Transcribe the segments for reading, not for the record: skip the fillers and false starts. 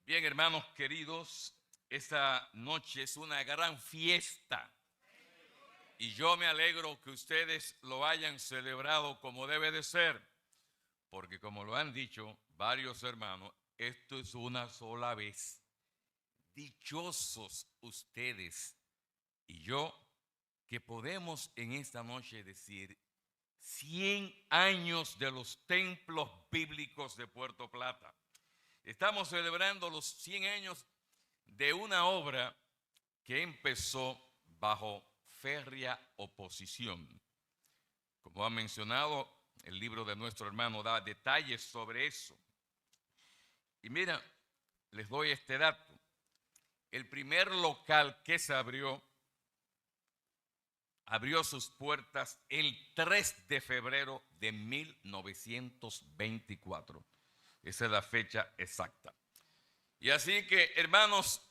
Bien, hermanos queridos, esta noche es una gran fiesta y yo me alegro que ustedes lo hayan celebrado como debe de ser, porque como lo han dicho varios hermanos, esto es una sola vez. Dichosos ustedes y yo que podemos en esta noche decir 100 años de los templos bíblicos de Puerto Plata. Estamos celebrando los 100 años de una obra que empezó bajo férrea oposición. Como ha mencionado, el libro de nuestro hermano da detalles sobre eso. Y mira, les doy este dato. El primer local que se abrió sus puertas el 3 de febrero de 1924. Esa es la fecha exacta. Y así que, hermanos,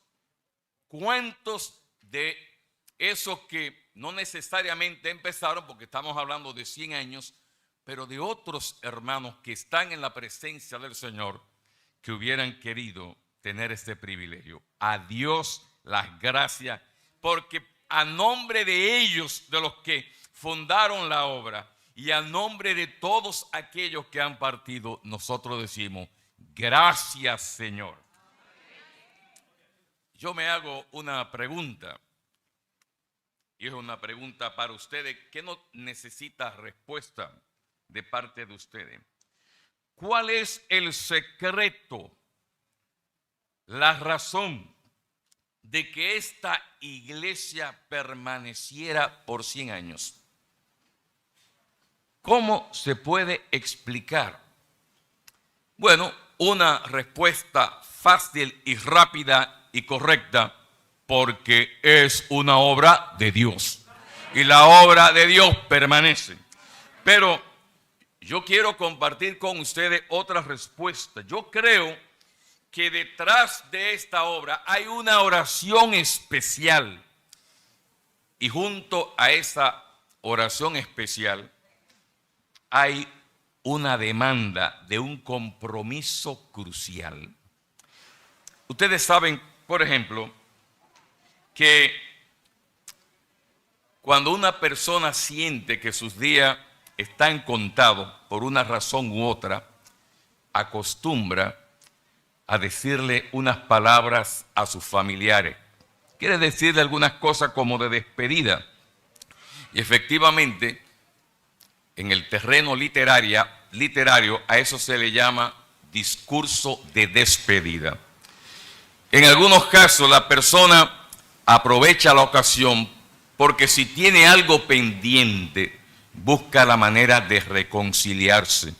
¿cuántos de esos que no necesariamente empezaron, porque estamos hablando de 100 años, pero de otros hermanos que están en la presencia del Señor, que hubieran querido tener este privilegio? A Dios las gracias, porque a nombre de ellos, de los que fundaron la obra, y a nombre de todos aquellos que han partido, nosotros decimos, gracias, Señor. Yo me hago una pregunta, y es una pregunta para ustedes que no necesita respuesta de parte de ustedes. ¿Cuál es el secreto, la razón de que esta iglesia permaneciera por 100 años? ¿Cómo se puede explicar? Bueno, una respuesta fácil y rápida y correcta, porque es una obra de Dios. Y la obra de Dios permanece. Pero yo quiero compartir con ustedes otra respuesta. Yo creo que detrás de esta obra hay una oración especial. Y junto a esa oración especial hay una demanda de un compromiso crucial. Ustedes saben, por ejemplo, que cuando una persona siente que sus días están contados por una razón u otra, acostumbra a decirle unas palabras a sus familiares. Quiere decirle algunas cosas como de despedida. Y efectivamente, en el terreno literario, a eso se le llama discurso de despedida. En algunos casos, la persona aprovecha la ocasión porque si tiene algo pendiente, busca la manera de reconciliarse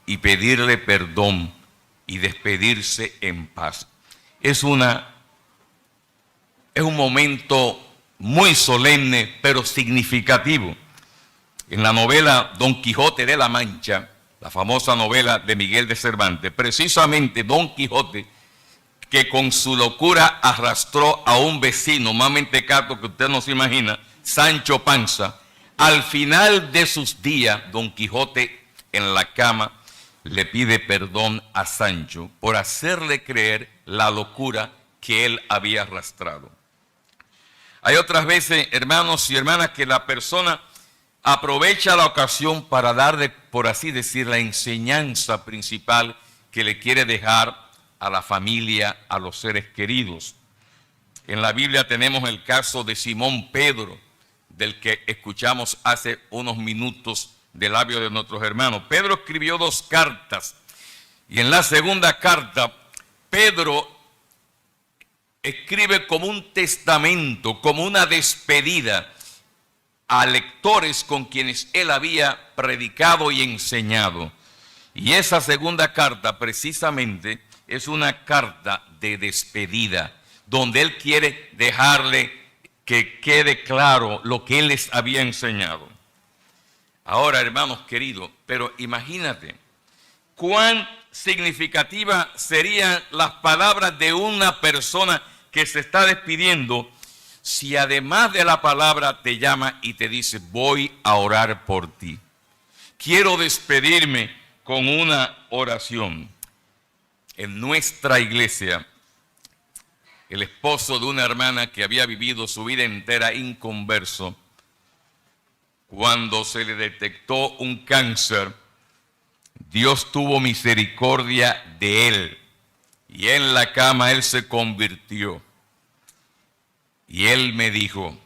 y pedirle perdón y despedirse en paz. Es un momento muy solemne, pero significativo. En la novela Don Quijote de la Mancha, la famosa novela de Miguel de Cervantes, precisamente Don Quijote, que con su locura arrastró a un vecino más mentecato que usted no se imagina, Sancho Panza, al final de sus días, Don Quijote en la cama le pide perdón a Sancho por hacerle creer la locura que él había arrastrado. Hay otras veces, hermanos y hermanas, que la persona aprovecha la ocasión para darle, por así decir, la enseñanza principal que le quiere dejar a la familia, a los seres queridos. En la Biblia tenemos el caso de Simón Pedro, del que escuchamos hace unos minutos del labio de nuestros hermanos. Pedro escribió 2 cartas y en la segunda carta Pedro escribe como un testamento, como una despedida a lectores con quienes él había predicado y enseñado. Y esa segunda carta precisamente es una carta de despedida, donde él quiere dejarle que quede claro lo que él les había enseñado. Ahora, hermanos queridos, pero imagínate cuán significativa serían las palabras de una persona que se está despidiendo si además de la palabra te llama y te dice: voy a orar por ti. Quiero despedirme con una oración. En nuestra iglesia el esposo de una hermana que había vivido su vida entera inconverso, cuando se le detectó un cáncer, Dios tuvo misericordia de él. Y en la cama él se convirtió. Y él me dijo,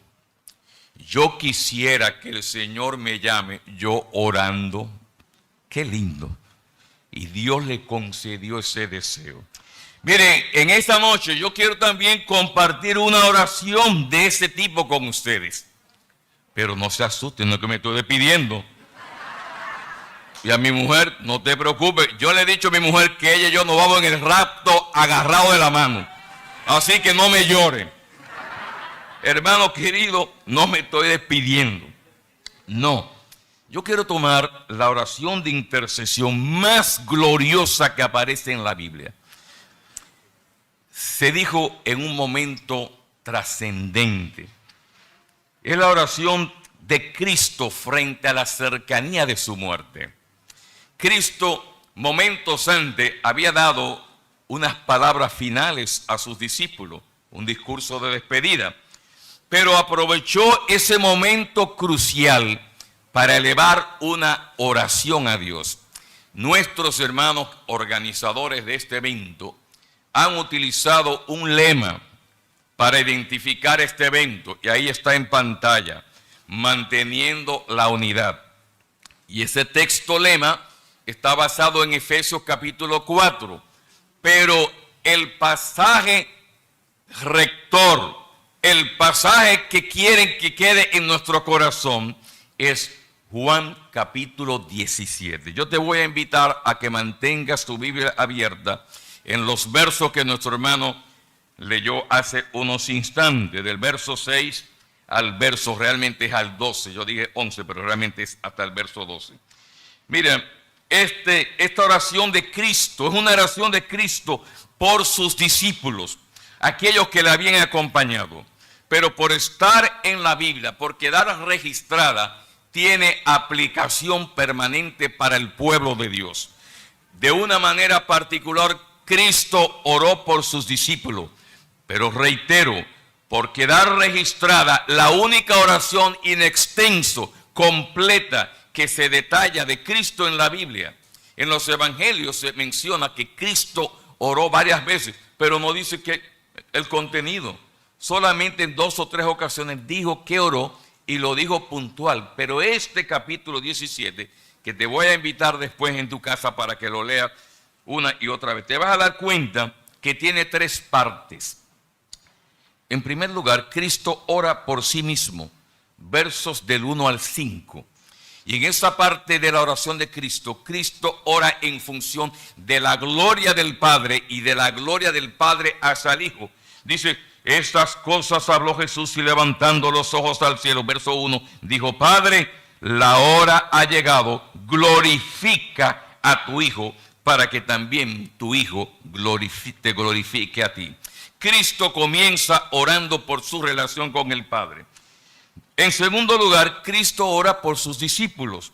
yo quisiera que el Señor me llame, yo orando. Qué lindo. Y Dios le concedió ese deseo. Miren, en esta noche yo quiero también compartir una oración de ese tipo con ustedes. Pero no se asusten, no es que me estoy despidiendo. Y a mi mujer, no te preocupes, yo le he dicho a mi mujer que ella y yo nos vamos en el rapto agarrados de la mano. Así que no me lloren. Hermano querido, no me estoy despidiendo. No, yo quiero tomar la oración de intercesión más gloriosa que aparece en la Biblia. Se dijo en un momento trascendente. Es la oración de Cristo frente a la cercanía de su muerte. Cristo, momentos antes, había dado unas palabras finales a sus discípulos, un discurso de despedida, pero aprovechó ese momento crucial para elevar una oración a Dios. Nuestros hermanos organizadores de este evento han utilizado un lema para identificar este evento, y ahí está en pantalla, manteniendo la unidad. Y ese texto lema está basado en Efesios capítulo 4, pero el pasaje rector, el pasaje que quieren que quede en nuestro corazón es Juan capítulo 17. Yo te voy a invitar a que mantengas tu Biblia abierta en los versos que nuestro hermano leyó hace unos instantes, del verso 6 al verso, realmente es al 12, yo dije 11, pero realmente es hasta el verso 12. Mira, esta oración de Cristo es una oración de Cristo por sus discípulos, aquellos que le habían acompañado, pero por estar en la Biblia, por quedar registrada, tiene aplicación permanente para el pueblo de Dios. De una manera particular, Cristo oró por sus discípulos, pero reitero, por quedar registrada, la única oración in extenso, completa, que se detalla de Cristo en la Biblia. En los evangelios se menciona que Cristo oró varias veces, pero no dice que el contenido. Solamente en 2 o 3 ocasiones dijo que oró y lo dijo puntual. Pero este capítulo 17, que te voy a invitar después en tu casa para que lo leas una y otra vez, te vas a dar cuenta que tiene 3 partes. En primer lugar, Cristo ora por sí mismo, versos del 1 al 5. Y en esa parte de la oración de Cristo, Cristo ora en función de la gloria del Padre y de la gloria del Padre hacia el Hijo. Dice, estas cosas habló Jesús y levantando los ojos al cielo, verso 1, dijo, Padre, la hora ha llegado, glorifica a tu Hijo, para que también tu Hijo te glorifique a ti. Cristo comienza orando por su relación con el Padre. En segundo lugar, Cristo ora por sus discípulos.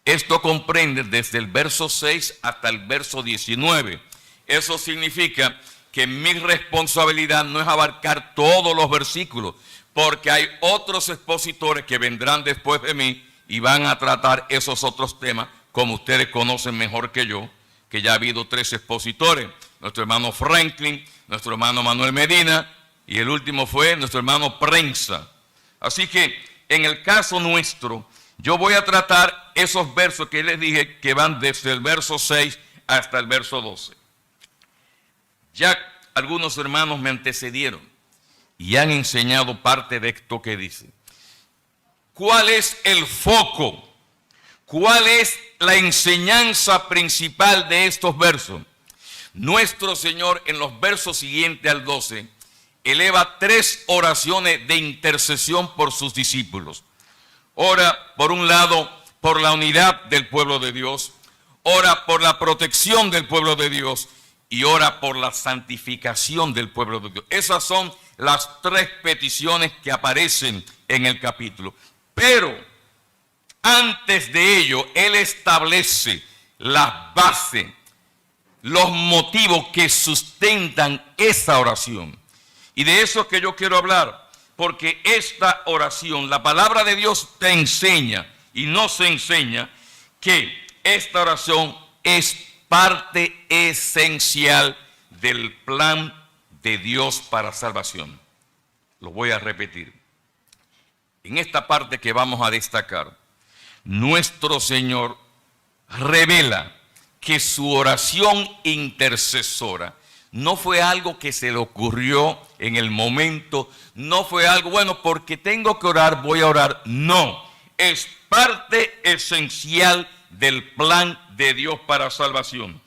Esto comprende desde el verso 6 hasta el verso 19. Eso significa que mi responsabilidad no es abarcar todos los versículos, porque hay otros expositores que vendrán después de mí y van a tratar esos otros temas, como ustedes conocen mejor que yo, que ya ha habido 3 expositores. Nuestro hermano Franklin, nuestro hermano Manuel Medina, y el último fue nuestro hermano Prensa. Así que en el caso nuestro, yo voy a tratar esos versos que les dije que van desde el verso 6 hasta el verso 12. Ya algunos hermanos me antecedieron y han enseñado parte de esto que dice. ¿Cuál es el foco? ¿Cuál es la enseñanza principal de estos versos? Nuestro Señor en los versos siguientes al 12 eleva 3 oraciones de intercesión por sus discípulos. Ora, por un lado, por la unidad del pueblo de Dios, ora por la protección del pueblo de Dios y ora por la santificación del pueblo de Dios. Esas son las 3 peticiones que aparecen en el capítulo. Pero antes de ello, Él establece las bases, los motivos que sustentan esa oración. Y de eso es que yo quiero hablar, porque esta oración, la palabra de Dios te enseña y nos enseña que esta oración es parte esencial del plan de Dios para salvación. Lo voy a repetir. En esta parte que vamos a destacar, nuestro Señor revela que su oración intercesora no fue algo que se le ocurrió en el momento, no fue algo, bueno, porque tengo que orar, voy a orar. No, es parte esencial del plan de Dios para salvación.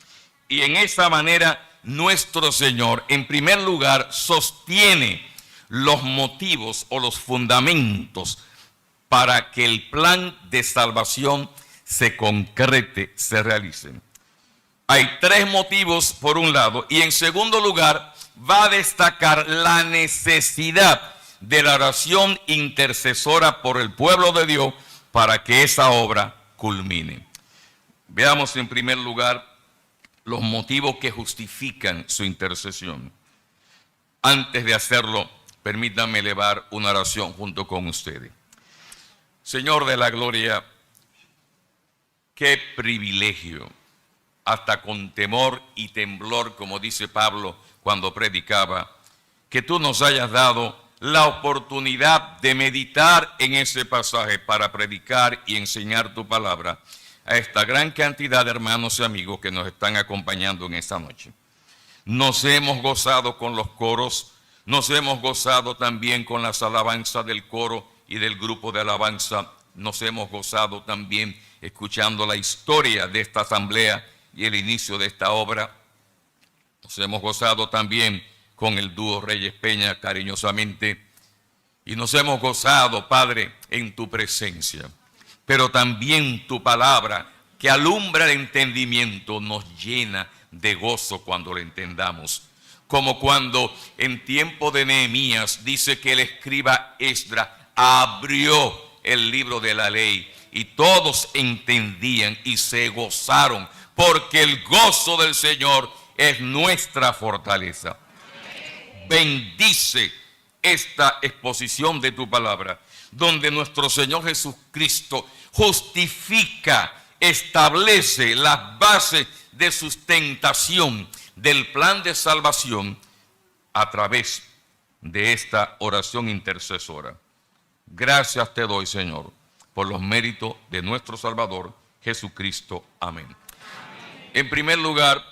Y en esa manera, nuestro Señor, en primer lugar, sostiene los motivos o los fundamentos para que el plan de salvación se concrete, se realice. Hay tres motivos por un lado, y en segundo lugar va a destacar la necesidad de la oración intercesora por el pueblo de Dios para que esa obra culmine. Veamos en primer lugar los motivos que justifican su intercesión. Antes de hacerlo, permítanme elevar una oración junto con ustedes. Señor de la gloria, qué privilegio, hasta con temor y temblor, como dice Pablo cuando predicaba, que tú nos hayas dado la oportunidad de meditar en ese pasaje para predicar y enseñar tu palabra a esta gran cantidad de hermanos y amigos que nos están acompañando en esta noche. Nos hemos gozado con los coros, nos hemos gozado también con las alabanzas del coro y del grupo de alabanza, nos hemos gozado también escuchando la historia de esta asamblea y el inicio de esta obra. Nos hemos gozado también con el dúo Reyes Peña, cariñosamente, y nos hemos gozado, Padre, en tu presencia. Pero también tu palabra, que alumbra el entendimiento, nos llena de gozo cuando lo entendamos. Como cuando en tiempo de Nehemías dice que el escriba Esdras abrió el libro de la ley y todos entendían y se gozaron, porque el gozo del Señor es nuestra fortaleza. Bendice esta exposición de tu palabra, donde nuestro Señor Jesucristo justifica, establece las bases de sustentación del plan de salvación a través de esta oración intercesora. Gracias te doy, Señor, por los méritos de nuestro Salvador Jesucristo. Amén. En primer lugar,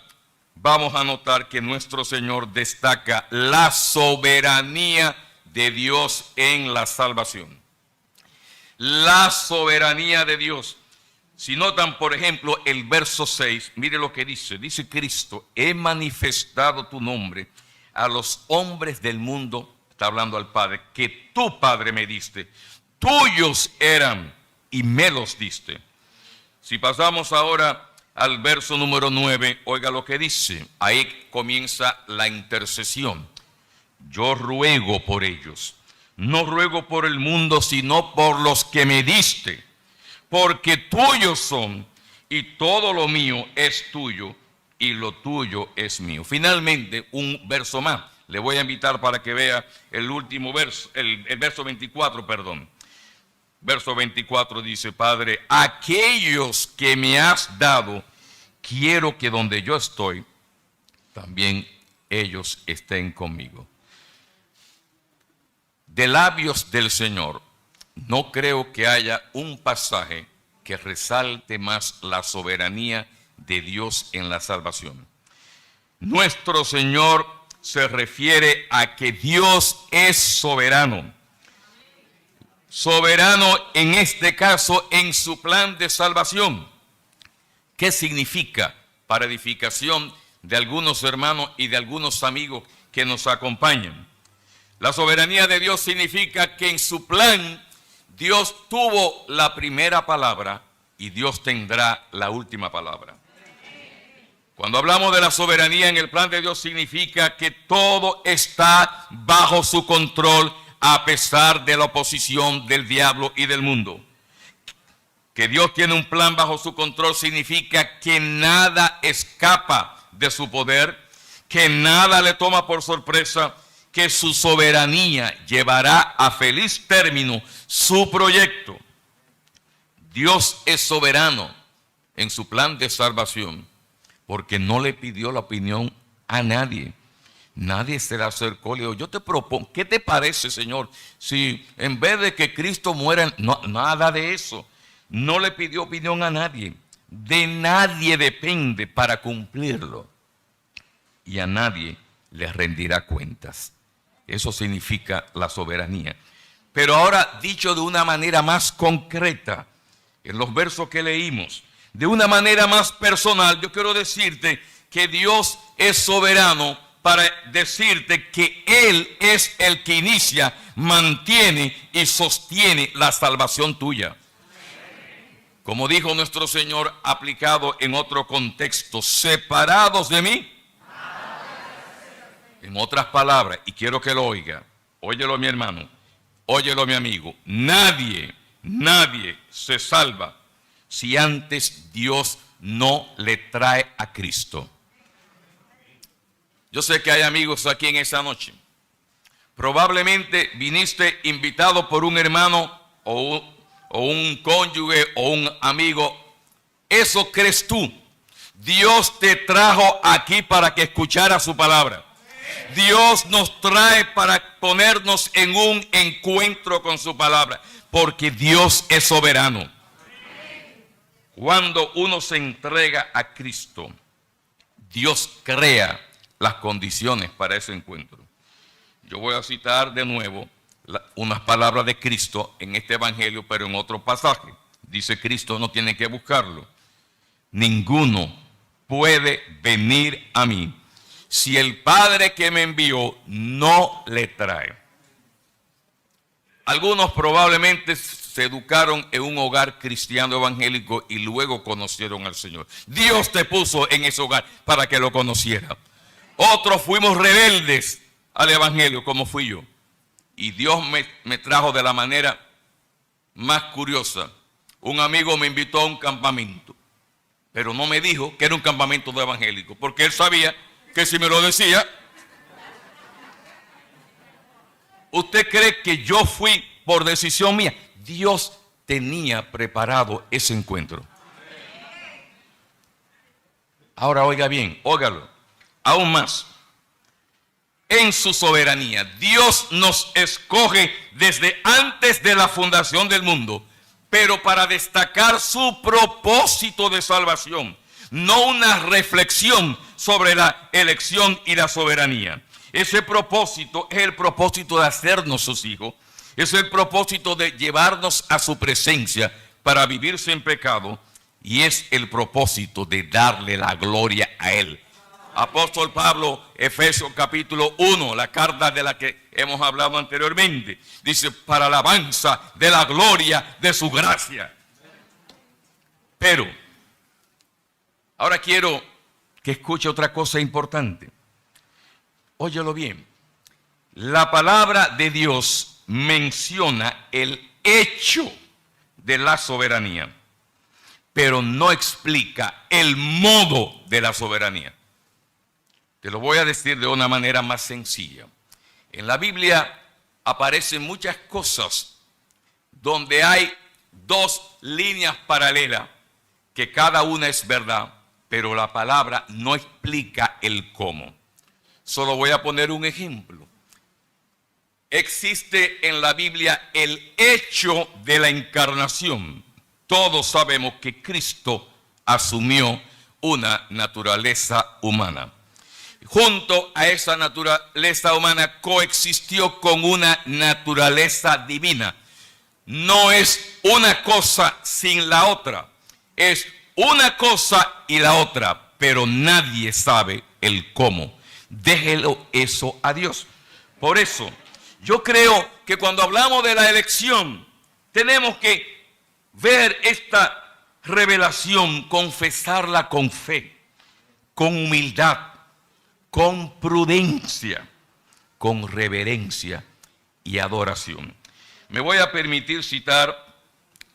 vamos a notar que nuestro Señor destaca la soberanía de Dios en la salvación. La soberanía de Dios. Si notan, por ejemplo, el verso 6, mire lo que dice. Dice Cristo, he manifestado tu nombre a los hombres del mundo, está hablando al Padre, que tú, Padre, me diste. Tuyos eran y me los diste. Si pasamos ahora al verso número 9, oiga lo que dice. Ahí comienza la intercesión. Yo ruego por ellos. No ruego por el mundo, sino por los que me diste. Porque tuyos son, y todo lo mío es tuyo, y lo tuyo es mío. Finalmente, un verso más. Le voy a invitar para que vea el último verso, el verso 24, perdón. Verso 24 dice, Padre, aquellos que me has dado, quiero que donde yo estoy, también ellos estén conmigo. De labios del Señor, no creo que haya un pasaje que resalte más la soberanía de Dios en la salvación. Nuestro Señor se refiere a que Dios es soberano. Soberano en este caso en su plan de salvación. ¿Qué significa? Para edificación de algunos hermanos y de algunos amigos que nos acompañan. La soberanía de Dios significa que en su plan Dios tuvo la primera palabra y Dios tendrá la última palabra. Cuando hablamos de la soberanía en el plan de Dios significa que todo está bajo su control a pesar de la oposición del diablo y del mundo. Que Dios tiene un plan bajo su control significa que nada escapa de su poder, que nada le toma por sorpresa, que su soberanía llevará a feliz término su proyecto. Dios es soberano en su plan de salvación, porque no le pidió la opinión a nadie. Nadie se le acercó, le dijo, yo te propongo, ¿qué te parece, Señor? Si en vez de que Cristo muera, no, nada de eso. No le pidió opinión a nadie. De nadie depende para cumplirlo. Y a nadie le rendirá cuentas. Eso significa la soberanía. Pero ahora, dicho de una manera más concreta, en los versos que leímos, de una manera más personal, yo quiero decirte que Dios es soberano para decirte que Él es el que inicia, mantiene y sostiene la salvación tuya. Como dijo nuestro Señor, aplicado en otro contexto, separados de mí. En otras palabras, y quiero que lo oiga, óyelo mi hermano, óyelo mi amigo, nadie se salva si antes Dios no le trae a Cristo. Yo sé que hay amigos aquí en esa noche. Probablemente viniste invitado por un hermano o un cónyuge o un amigo. Eso crees tú. Dios te trajo aquí para que escuchara su palabra. Dios nos trae para ponernos en un encuentro con su palabra, porque Dios es soberano. Cuando uno se entrega a Cristo, Dios crea las condiciones para ese encuentro. Yo voy a citar de nuevo unas palabras de Cristo en este evangelio, pero en otro pasaje. Dice Cristo, no tienen que buscarlo. Ninguno puede venir a mí si el Padre que me envió no le trae. Algunos probablemente se educaron en un hogar cristiano evangélico y luego conocieron al Señor. Dios te puso en ese hogar para que lo conociera. Otros fuimos rebeldes al evangelio, como fui yo. Y Dios me trajo de la manera más curiosa. Un amigo me invitó a un campamento, pero no me dijo que era un campamento de evangélico, porque él sabía que si me lo decía, ¿usted cree que yo fui por decisión mía? Dios tenía preparado ese encuentro. Ahora oiga bien, óigalo. Aún más, en su soberanía, Dios nos escoge desde antes de la fundación del mundo, pero para destacar su propósito de salvación, no una reflexión sobre la elección y la soberanía. Ese propósito es el propósito de hacernos sus hijos, es el propósito de llevarnos a su presencia para vivir sin pecado, y es el propósito de darle la gloria a Él. Apóstol Pablo, Efesios capítulo 1, la carta de la que hemos hablado anteriormente, dice, para alabanza de la gloria de su gracia. Pero, ahora quiero que escuche otra cosa importante. Óyelo bien. La palabra de Dios menciona el hecho de la soberanía, pero no explica el modo de la soberanía. Te lo voy a decir de una manera más sencilla. En la Biblia aparecen muchas cosas donde hay dos líneas paralelas, que cada una es verdad, pero la palabra no explica el cómo. Solo voy a poner un ejemplo. Existe en la Biblia el hecho de la encarnación. Todos sabemos que Cristo asumió una naturaleza humana. Junto a esa naturaleza humana coexistió con una naturaleza divina. No es una cosa sin la otra, es una cosa y la otra, pero nadie sabe el cómo. Déjelo eso a Dios. Por eso, yo creo que cuando hablamos de la elección, tenemos que ver esta revelación, confesarla con fe, con humildad, con prudencia, con reverencia y adoración. Me voy a permitir citar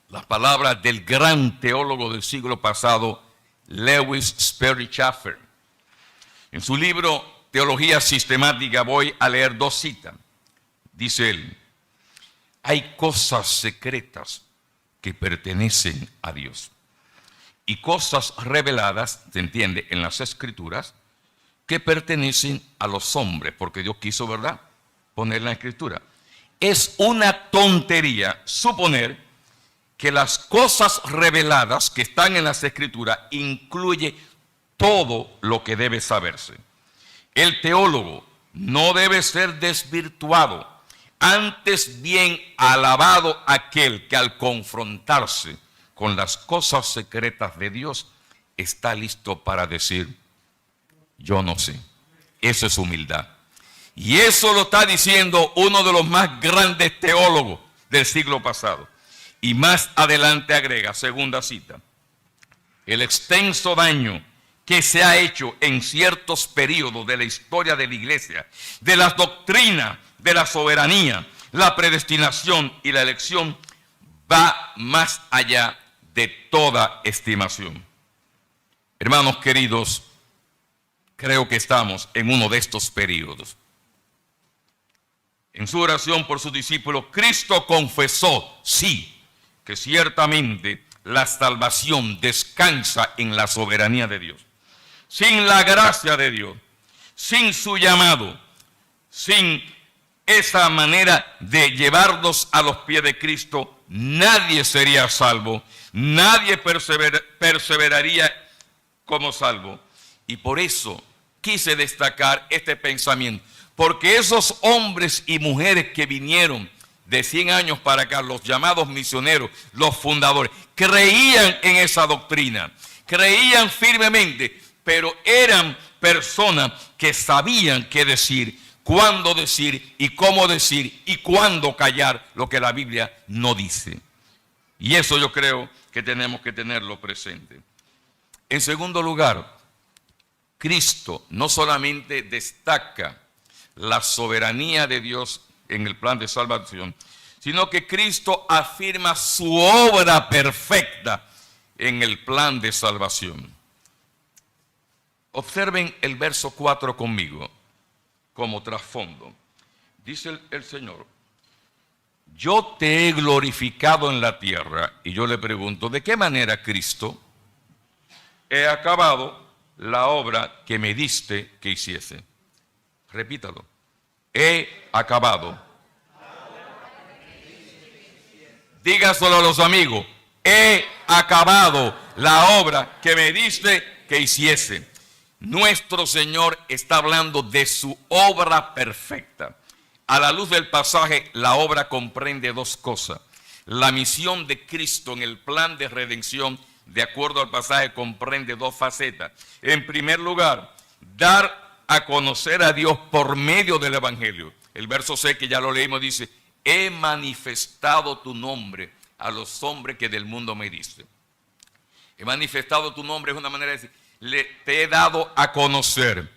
las palabras del gran teólogo del siglo pasado, Lewis Sperry Chafer. En su libro teología sistemática, voy a leer 2 citas. Dice él: hay cosas secretas que pertenecen a Dios y cosas reveladas, se entiende, en las Escrituras, que pertenecen a los hombres, porque Dios quiso, ¿verdad?, poner en la Escritura. Es una tontería suponer que las cosas reveladas que están en las Escrituras incluye todo lo que debe saberse. El teólogo no debe ser desvirtuado, antes bien alabado aquel que al confrontarse con las cosas secretas de Dios está listo para decir: yo no sé. Eso es humildad. Y eso lo está diciendo uno de los más grandes teólogos del siglo pasado. Y más adelante agrega, segunda cita: el extenso daño que se ha hecho en ciertos periodos de la historia de la iglesia, de las doctrinas, de la soberanía, la predestinación y la elección, va más allá de toda estimación. Hermanos queridos, creo que estamos en uno de estos periodos. En su oración por sus discípulos, Cristo confesó, sí, que ciertamente la salvación descansa en la soberanía de Dios. Sin la gracia de Dios, sin su llamado, sin esa manera de llevarnos a los pies de Cristo, nadie sería salvo, nadie perseveraría como salvo. Y por eso quise destacar este pensamiento, porque esos hombres y mujeres que vinieron de 100 años para acá, los llamados misioneros, los fundadores, creían en esa doctrina, creían firmemente, pero eran personas que sabían qué decir, cuándo decir y cómo decir y cuándo callar lo que la Biblia no dice. Y eso yo creo que tenemos que tenerlo presente. En segundo lugar, Cristo no solamente destaca la soberanía de Dios en el plan de salvación, sino que Cristo afirma su obra perfecta en el plan de salvación. Observen el verso 4 conmigo como trasfondo. Dice el Señor: yo te he glorificado en la tierra. Y yo le pregunto, ¿de qué manera, Cristo? He acabado la obra que me diste que hiciese. Repítalo. He acabado. Dígaselo a los amigos. He acabado la obra que me diste que hiciese. Nuestro Señor está hablando de su obra perfecta. A la luz del pasaje, la obra comprende 2 cosas. La misión de Cristo en el plan de redención, de acuerdo al pasaje, comprende 2 facetas. En primer lugar, dar a conocer a Dios por medio del Evangelio. El verso 6, que ya lo leímos, dice: he manifestado tu nombre a los hombres que del mundo me diste. He manifestado tu nombre es una manera de decir: te he dado a conocer.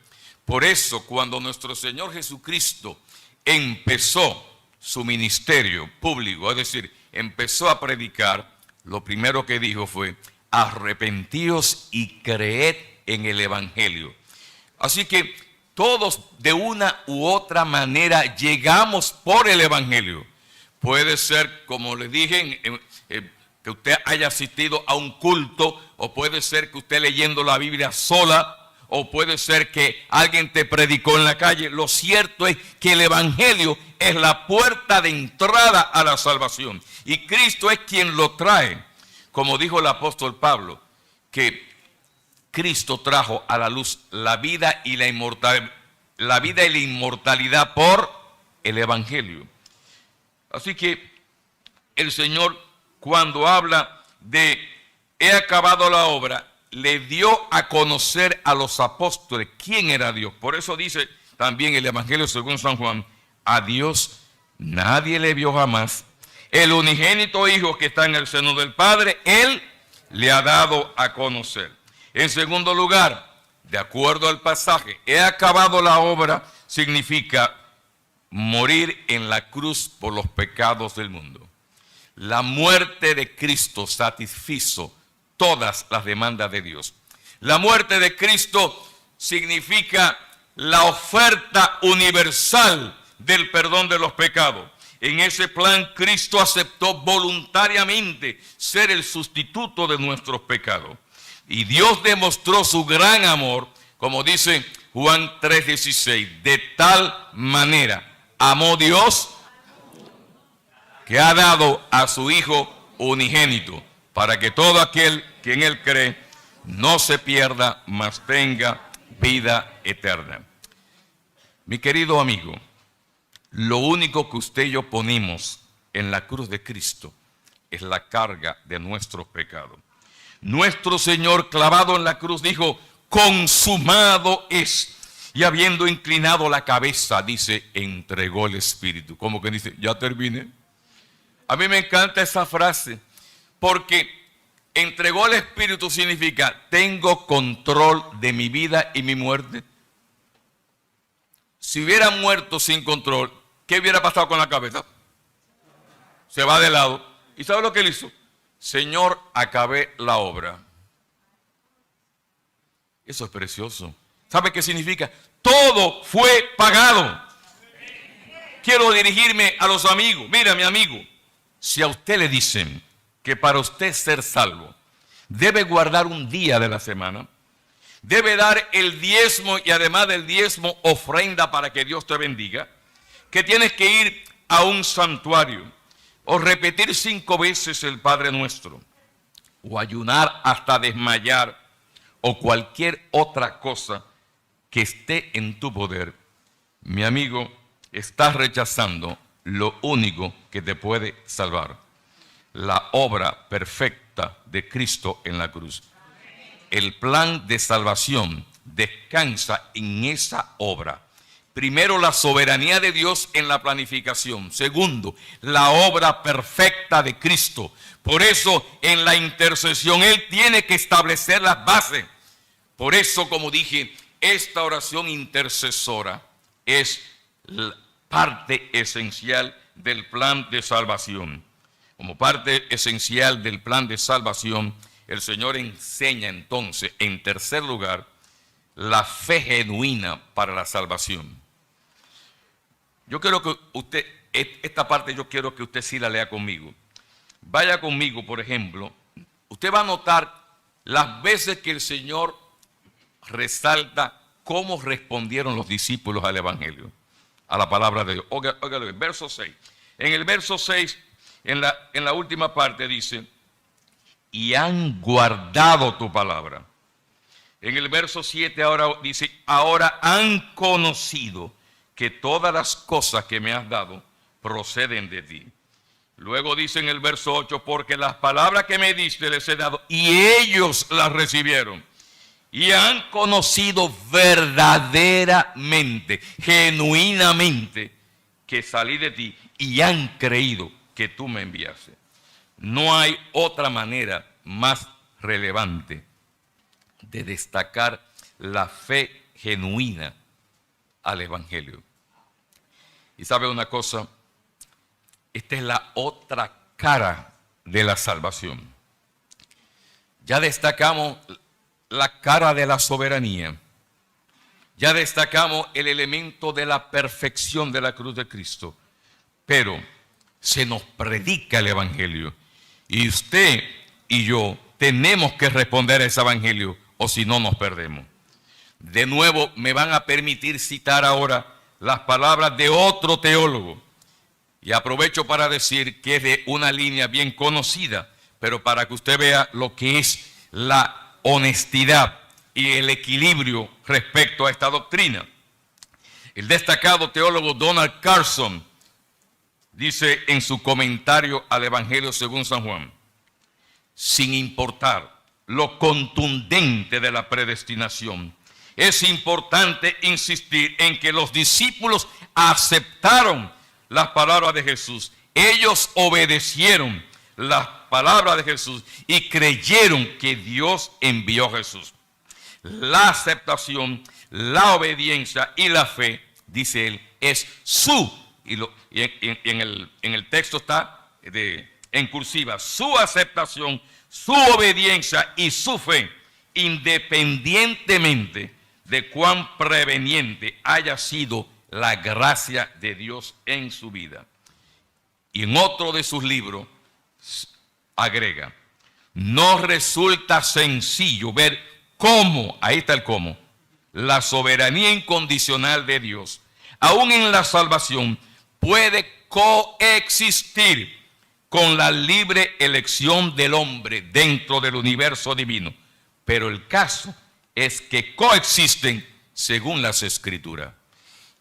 Por eso, cuando nuestro Señor Jesucristo empezó su ministerio público, es decir, empezó a predicar, lo primero que dijo fue: arrepentíos y creed en el Evangelio. Así que todos de una u otra manera llegamos por el Evangelio. Puede ser, como les dije, que usted haya asistido a un culto, o puede ser que usted leyendo la Biblia sola, o puede ser que alguien te predicó en la calle. Lo cierto es que el Evangelio es la puerta de entrada a la salvación, y Cristo es quien lo trae. Como dijo el apóstol Pablo, que Cristo trajo a la luz la vida y la inmortalidad por el Evangelio. Así que el Señor, cuando habla de he acabado la obra, le dio a conocer a los apóstoles quién era Dios. Por eso dice también el Evangelio según San Juan: a Dios nadie le vio jamás. El unigénito Hijo que está en el seno del Padre, Él le ha dado a conocer. En segundo lugar, de acuerdo al pasaje, he acabado la obra significa morir en la cruz por los pecados del mundo. La muerte de Cristo satisfizo todas las demandas de Dios. La muerte de Cristo significa la oferta universal del perdón de los pecados. En ese plan, Cristo aceptó voluntariamente ser el sustituto de nuestros pecados. Y Dios demostró su gran amor, como dice Juan 3:16, de tal manera amó Dios que ha dado a su Hijo unigénito, para que todo aquel que en Él cree no se pierda, mas tenga vida eterna. Mi querido amigo, lo único que usted y yo ponemos en la cruz de Cristo es la carga de nuestros pecados. Nuestro Señor clavado en la cruz dijo, consumado es. Y habiendo inclinado la cabeza, dice, entregó el Espíritu. Como que dice, ya terminé. A mí me encanta esa frase, porque entregó el Espíritu significa, tengo control de mi vida y mi muerte. Si hubiera muerto sin control, ¿qué hubiera pasado con la cabeza? Se va de lado. ¿Y sabe lo que él hizo? Señor, acabé la obra. Eso es precioso. ¿Sabe qué significa? Todo fue pagado. Quiero dirigirme a los amigos. Mira, mi amigo, si a usted le dicen que para usted ser salvo, debe guardar un día de la semana, debe dar el diezmo y además del diezmo ofrenda para que Dios te bendiga, que tienes que ir a un santuario o repetir 5 veces el Padre Nuestro o ayunar hasta desmayar o cualquier otra cosa que esté en tu poder, mi amigo, estás rechazando lo único que te puede salvar, la obra perfecta de Cristo en la cruz. El plan de salvación descansa en esa obra. Primero, la soberanía de Dios en la planificación. Segundo, la obra perfecta de Cristo. Por eso, en la intercesión, Él tiene que establecer las bases. Por eso, como dije, esta oración intercesora es parte esencial del plan de salvación. Como parte esencial del plan de salvación, el Señor enseña entonces, en tercer lugar, la fe genuina para la salvación. Yo quiero que usted, esta parte yo quiero que usted sí la lea conmigo. Vaya conmigo, por ejemplo, usted va a notar las veces que el Señor resalta cómo respondieron los discípulos al Evangelio, a la palabra de Dios. Óigalo, el verso 6. En el verso 6, en la última parte dice, y han guardado tu palabra. En el verso 7 ahora dice, ahora han conocido que todas las cosas que me has dado proceden de ti. Luego dice en el verso 8, porque las palabras que me diste les he dado y ellos las recibieron. Y han conocido verdaderamente, genuinamente, que salí de ti y han creído que tú me enviaste. No hay otra manera más relevante de destacar la fe genuina al Evangelio. Y sabe una cosa, esta es la otra cara de la salvación. Ya destacamos la cara de la soberanía. Ya destacamos el elemento de la perfección de la cruz de Cristo. Pero se nos predica el Evangelio. Y usted y yo tenemos que responder a ese Evangelio, o si no nos perdemos. De nuevo me van a permitir citar ahora las palabras de otro teólogo. Y aprovecho para decir que es de una línea bien conocida, pero para que usted vea lo que es la honestidad y el equilibrio respecto a esta doctrina. El destacado teólogo Donald Carson dice en su comentario al Evangelio según San Juan, sin importar lo contundente de la predestinación, es importante insistir en que los discípulos aceptaron las palabras de Jesús. Ellos obedecieron las palabras de Jesús y creyeron que Dios envió a Jesús. La aceptación, la obediencia y la fe, dice él, es su, en el texto está en cursiva, su aceptación, su obediencia y su fe, independientemente de cuán preveniente haya sido la gracia de Dios en su vida. Y en otro de sus libros agrega: no resulta sencillo ver cómo, ahí está el cómo, la soberanía incondicional de Dios, aún en la salvación, puede coexistir con la libre elección del hombre dentro del universo divino. Pero el caso es que coexisten según las Escrituras.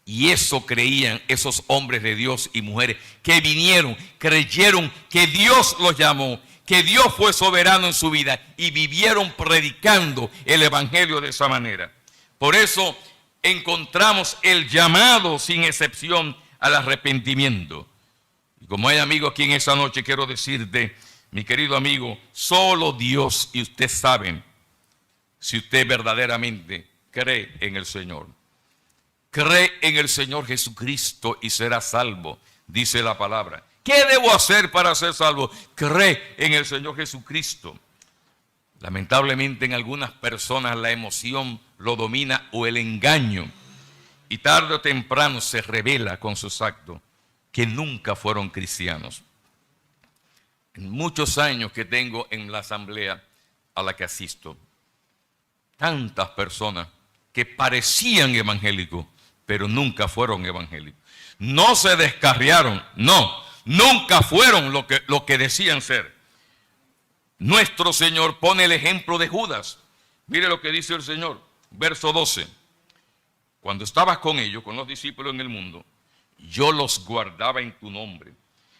Y eso creían esos hombres de Dios y mujeres que vinieron, creyeron que Dios los llamó, que Dios fue soberano en su vida y vivieron predicando el evangelio de esa manera. Por eso encontramos el llamado sin excepción al arrepentimiento. Y como hay amigos aquí en esa noche, quiero decirte, mi querido amigo, solo Dios y usted saben si usted verdaderamente cree en el Señor. Cree en el Señor Jesucristo y será salvo, dice la palabra. ¿Qué debo hacer para ser salvo? Cree en el Señor Jesucristo. Lamentablemente en algunas personas la emoción lo domina o el engaño, y tarde o temprano se revela con sus actos que nunca fueron cristianos. En muchos años que tengo en la asamblea a la que asisto, tantas personas que parecían evangélicos, pero nunca fueron evangélicos. No se descarriaron, no, nunca fueron lo que decían ser. Nuestro Señor pone el ejemplo de Judas. Mire lo que dice el Señor, verso 12. Cuando estabas con ellos, con los discípulos en el mundo, yo los guardaba en tu nombre.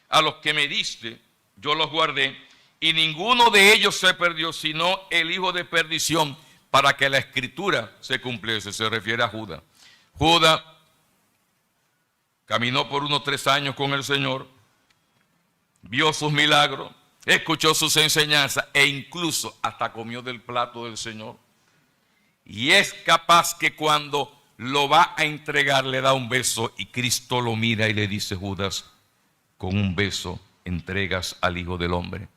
A los que me diste, yo los guardé, y ninguno de ellos se perdió, sino el hijo de perdición, para que la escritura se cumpliese. Se refiere a Judas. Judas caminó por unos 3 años con el Señor, vio sus milagros, escuchó sus enseñanzas e incluso hasta comió del plato del Señor. Y es capaz que cuando lo va a entregar le da un beso y Cristo lo mira y le dice: Judas, con un beso entregas al Hijo del Hombre.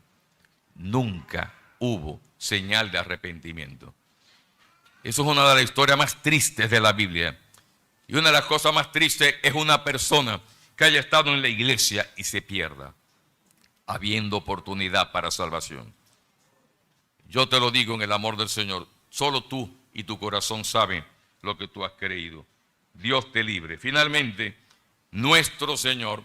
Nunca hubo señal de arrepentimiento. Eso es una de las historias más tristes de la Biblia. Y una de las cosas más tristes es una persona que haya estado en la iglesia y se pierda, habiendo oportunidad para salvación. Yo te lo digo en el amor del Señor, solo tú y tu corazón saben lo que tú has creído. Dios te libre. Finalmente, nuestro Señor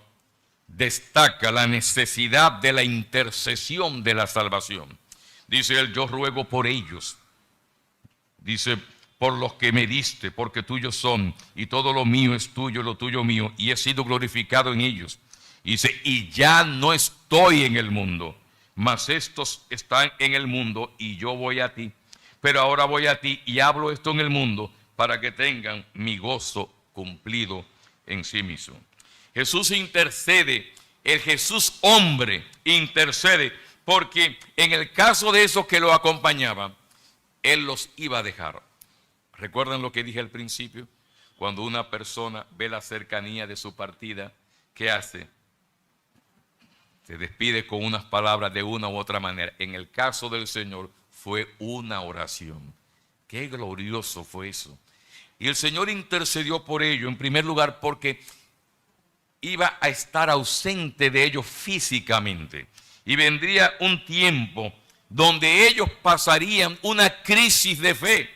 destaca la necesidad de la intercesión de la salvación. Dice él: yo ruego por ellos. Dice: por los que me diste, porque tuyos son, y todo lo mío es tuyo, lo tuyo mío, y he sido glorificado en ellos. Y dice: y ya no estoy en el mundo, mas estos están en el mundo, y yo voy a ti. Pero ahora voy a ti y hablo esto en el mundo, para que tengan mi gozo cumplido en sí mismo. Jesús intercede, el Jesús hombre intercede, porque en el caso de esos que lo acompañaban, Él los iba a dejar. ¿Recuerdan lo que dije al principio? Cuando una persona ve la cercanía de su partida, ¿qué hace? Se despide con unas palabras de una u otra manera. En el caso del Señor fue una oración. Qué glorioso fue eso. Y el Señor intercedió por ello, en primer lugar, porque iba a estar ausente de ellos físicamente. Y vendría un tiempo donde ellos pasarían una crisis de fe,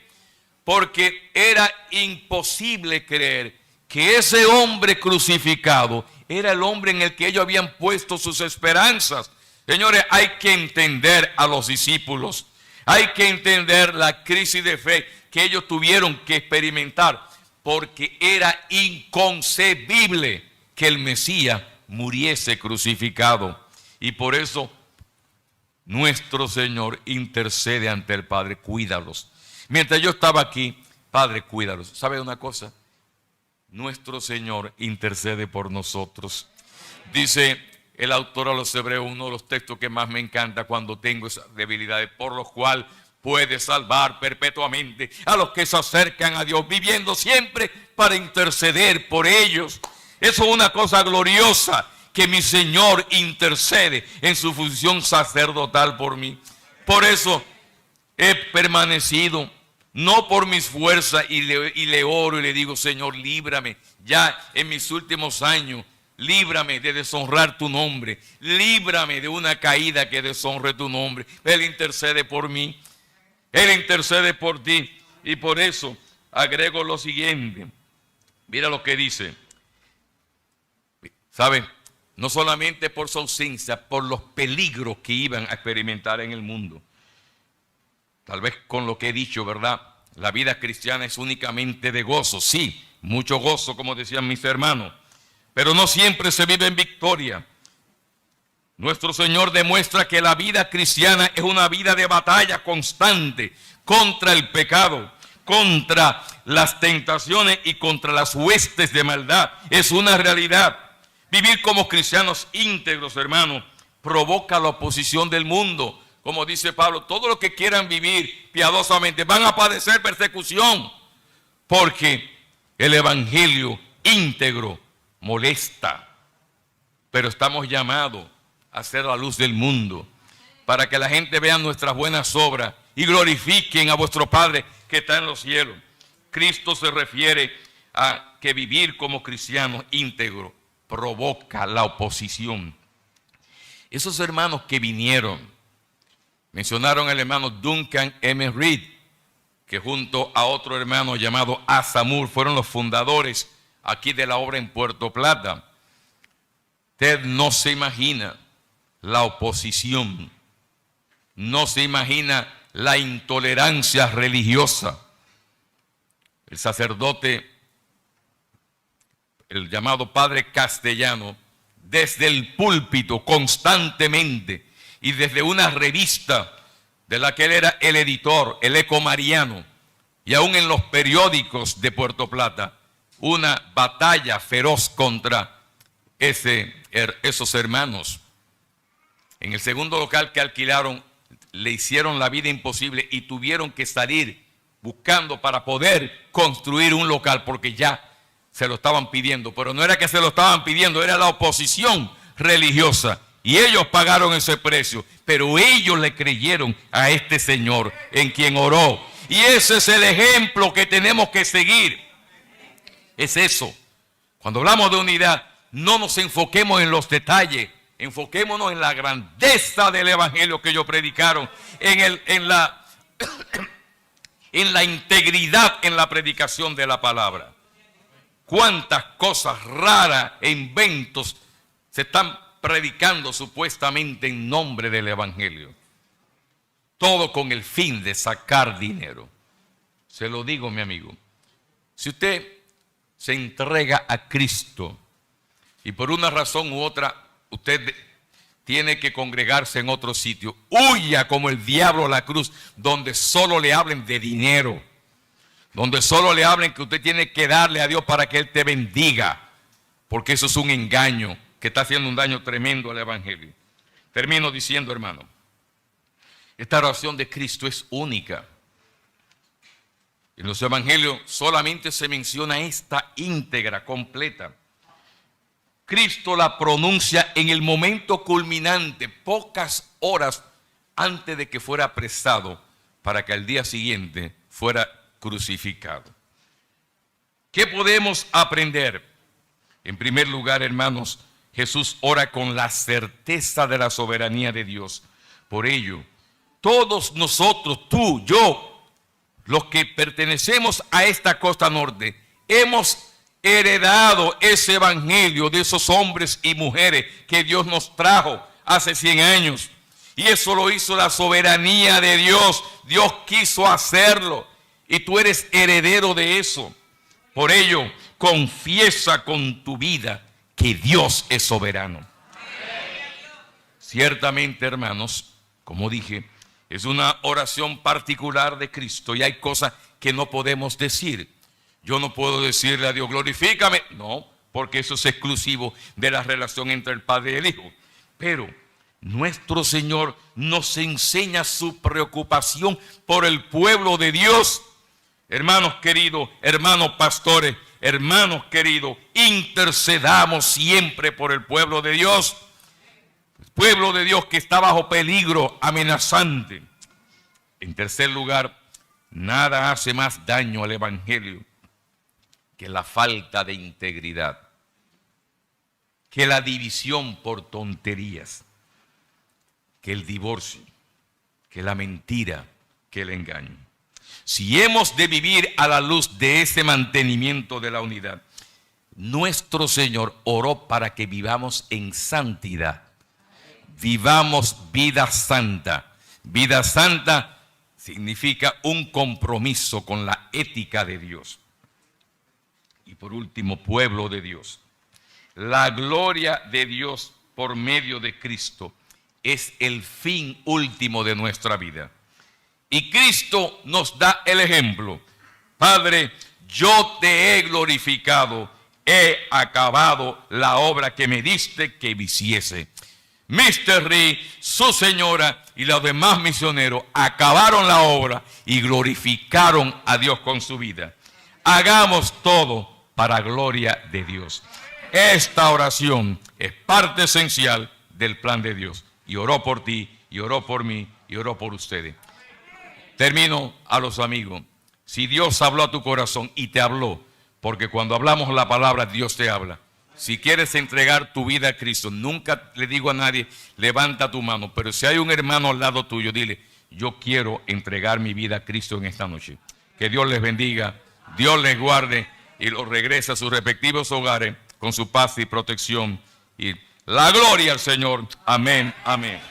porque era imposible creer que ese hombre crucificado era el hombre en el que ellos habían puesto sus esperanzas. Señores, hay que entender a los discípulos, hay que entender la crisis de fe que ellos tuvieron que experimentar, porque era inconcebible que el Mesías muriese crucificado. Y por eso nuestro Señor intercede ante el Padre: cuídalos. Mientras yo estaba aquí, Padre, cuídalos. ¿Sabe una cosa? Nuestro Señor intercede por nosotros. Dice el autor a los Hebreos, uno de los textos que más me encanta cuando tengo esas debilidades, por los cuales puede salvar perpetuamente a los que se acercan a Dios, viviendo siempre para interceder por ellos. Eso es una cosa gloriosa, que mi Señor intercede en su función sacerdotal por mí. Por eso he permanecido no por mis fuerzas, y le oro y le digo, Señor, líbrame ya en mis últimos años, líbrame de deshonrar tu nombre, líbrame de una caída que deshonre tu nombre. Él intercede por mí, Él intercede por ti, y por eso agrego lo siguiente. Mira lo que dice, ¿sabe? No solamente por su ausencia, por los peligros que iban a experimentar en el mundo. Tal vez con lo que he dicho, ¿verdad? La vida cristiana es únicamente de gozo. Sí, mucho gozo, como decían mis hermanos. Pero no siempre se vive en victoria. Nuestro Señor demuestra que la vida cristiana es una vida de batalla constante contra el pecado, contra las tentaciones y contra las huestes de maldad. Es una realidad. Vivir como cristianos íntegros, hermanos, provoca la oposición del mundo. Como dice Pablo, todos los que quieran vivir piadosamente van a padecer persecución, porque el evangelio íntegro molesta. Pero estamos llamados a ser la luz del mundo, para que la gente vea nuestras buenas obras y glorifiquen a vuestro Padre que está en los cielos. Cristo se refiere a que vivir como cristianos íntegros provoca la oposición. Esos hermanos que vinieron, mencionaron al hermano Duncan M. Reed, que junto a otro hermano llamado Asa Moore fueron los fundadores aquí de la obra en Puerto Plata. Usted no se imagina la oposición, no se imagina la intolerancia religiosa. El sacerdote, el llamado padre Castellano, desde el púlpito constantemente y desde una revista de la que él era el editor, el Eco Mariano, y aún en los periódicos de Puerto Plata, una batalla feroz contra esos hermanos. En el segundo local que alquilaron, le hicieron la vida imposible y tuvieron que salir buscando para poder construir un local, porque ya se lo estaban pidiendo. Pero no era que se lo estaban pidiendo, era la oposición religiosa. Y ellos pagaron ese precio, pero ellos le creyeron a este Señor en quien oró. Y ese es el ejemplo que tenemos que seguir. Es eso. Cuando hablamos de unidad, no nos enfoquemos en los detalles, enfoquémonos en la grandeza del evangelio que ellos predicaron, en la integridad en la predicación de la palabra. Cuántas cosas raras e inventos se están predicando supuestamente en nombre del evangelio. Todo con el fin de sacar dinero. Se lo digo, mi amigo. Si usted se entrega a Cristo y por una razón u otra usted tiene que congregarse en otro sitio, huya como el diablo a la cruz, donde solo le hablen de dinero, donde solo le hablen que usted tiene que darle a Dios para que Él te bendiga, porque eso es un engaño que está haciendo un daño tremendo al evangelio. Termino diciendo, hermano, esta oración de Cristo es única. En los evangelios solamente se menciona esta íntegra, completa. Cristo la pronuncia en el momento culminante, pocas horas antes de que fuera apresado, para que al día siguiente fuera crucificado. ¿Qué podemos aprender? En primer lugar, hermanos, Jesús ora con la certeza de la soberanía de Dios. Por ello, todos nosotros, tú, yo, los que pertenecemos a esta costa norte, hemos heredado ese evangelio de esos hombres y mujeres que Dios nos trajo hace 100 años. Y eso lo hizo la soberanía de Dios. Dios quiso hacerlo y tú eres heredero de eso. Por ello, confiesa con tu vida que Dios es soberano. Ciertamente, hermanos, como dije, es una oración particular de Cristo y hay cosas que no podemos decir. Yo no puedo decirle a Dios, glorifícame. No, porque eso es exclusivo de la relación entre el Padre y el Hijo. Pero nuestro Señor nos enseña su preocupación por el pueblo de Dios. Hermanos queridos, hermanos pastores, hermanos queridos, intercedamos siempre por el pueblo de Dios. El pueblo de Dios que está bajo peligro amenazante. En tercer lugar, Nada hace más daño al Evangelio que la falta de integridad, que la división por tonterías, que el divorcio, que la mentira, que el engaño. Si hemos de vivir a la luz de ese mantenimiento de la unidad, nuestro Señor oró para que vivamos en santidad. Vivamos vida santa. Vida santa significa un compromiso con la ética de Dios. Y por último, pueblo de Dios. La gloria de Dios por medio de Cristo es el fin último de nuestra vida. Y Cristo nos da el ejemplo. Padre, yo te he glorificado, he acabado la obra que me diste que hiciese. Mr. Reed, su señora y los demás misioneros acabaron la obra y glorificaron a Dios con su vida. Hagamos todo para gloria de Dios. Esta oración es parte esencial del plan de Dios. Y oró por ti, y oró por mí, y oró por ustedes. Termino a los amigos. Si Dios habló a tu corazón y te habló, porque cuando hablamos la palabra, Dios te habla. Si quieres entregar tu vida a Cristo, nunca le digo a nadie, levanta tu mano. Pero si hay un hermano al lado tuyo, dile, yo quiero entregar mi vida a Cristo en esta noche. Que Dios les bendiga, Dios les guarde y los regrese a sus respectivos hogares con su paz y protección. Y la gloria al Señor. Amén, amén.